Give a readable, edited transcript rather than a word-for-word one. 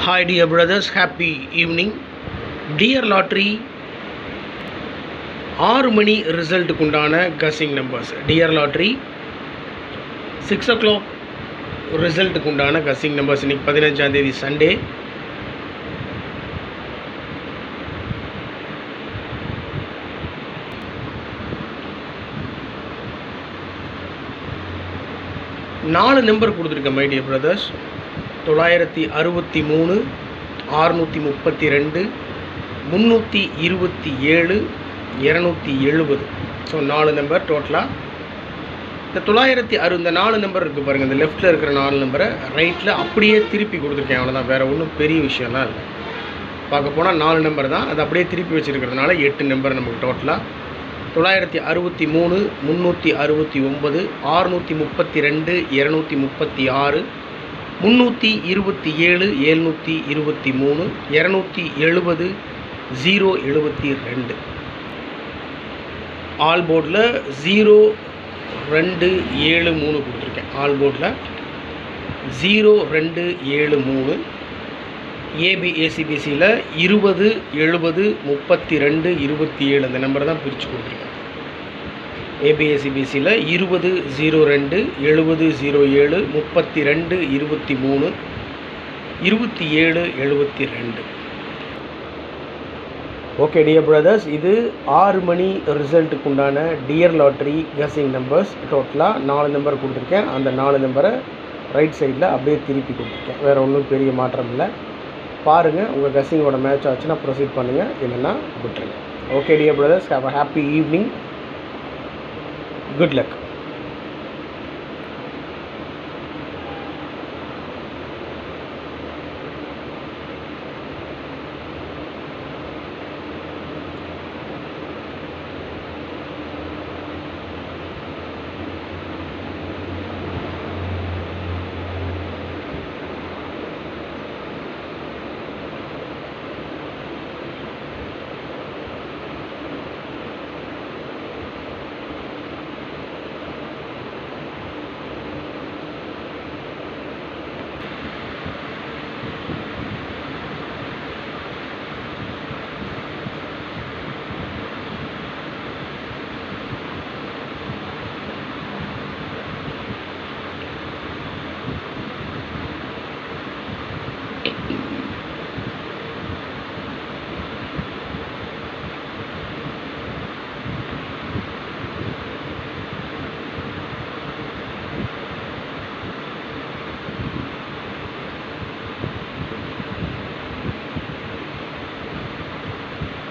Hi dear brothers, happy evening. Dear Lottery 6 மணி ரிசல்ட்டுக்கு உண்டான கஸிங் numbers. Dear lottery 6 o'clock ரிசல்ட்டுக்கு உண்டான கஸிங் numbers. இன்றைக்கி 15ஆம் தேதி சண்டே. நாலு நம்பர் கொடுத்துருக்கேன் my dear brothers. 963, 632, 327, 270. So 4 number டோட்டலாக. இந்த 960 இந்த 4 நம்பர் இருக்குது பாருங்கள். இந்த லெஃப்ட்டில் இருக்கிற 4 நம்பரை ரைட்டில் அப்படியே திருப்பி கொடுத்துருக்கேன். அவ்வளோதான், வேறு ஒன்றும் பெரிய விஷயம்லாம் இல்லை. பார்க்க போனால் 4 நம்பர் தான், அது அப்படியே திருப்பி வச்சுருக்கிறதுனால 8 நம்பர் நமக்கு டோட்டலாக. 963, 369, 632, 236, 327, 723, 270, 072. ஆல் போர்டில் 0273 கொடுத்துருக்கேன். ஆல் போர்டில் 0273. ஏசிபிசியில் 20, 70, 32, 27 அந்த நம்பர் தான் பிரித்து கொடுத்துருக்கேன். ஏசிபிசியில் 20, 02, 70, 07, 32, 23, 27, 72. ஓகே டியர் பிரதர்ஸ், இது 6 மணி ரிசல்ட்டுக்கு உண்டான டியர் லாட்ரி கஸிங் நம்பர்ஸ். டோட்டலாக 4 நம்பர் கொடுத்துருக்கேன். அந்த 4 நம்பரை ரைட் சைடில் அப்படியே திருப்பி கொடுத்துருக்கேன். வேறு ஒன்றும் பெரிய மாற்றம் இல்லை. பாருங்கள், உங்கள் கஸிங்கோட மேட்ச் ஆச்சுன்னா ப்ரொசீட் பண்ணுங்கள், இல்லைன்னா விட்டுருங்க. Okay dear brothers, have a happy evening. Good luck.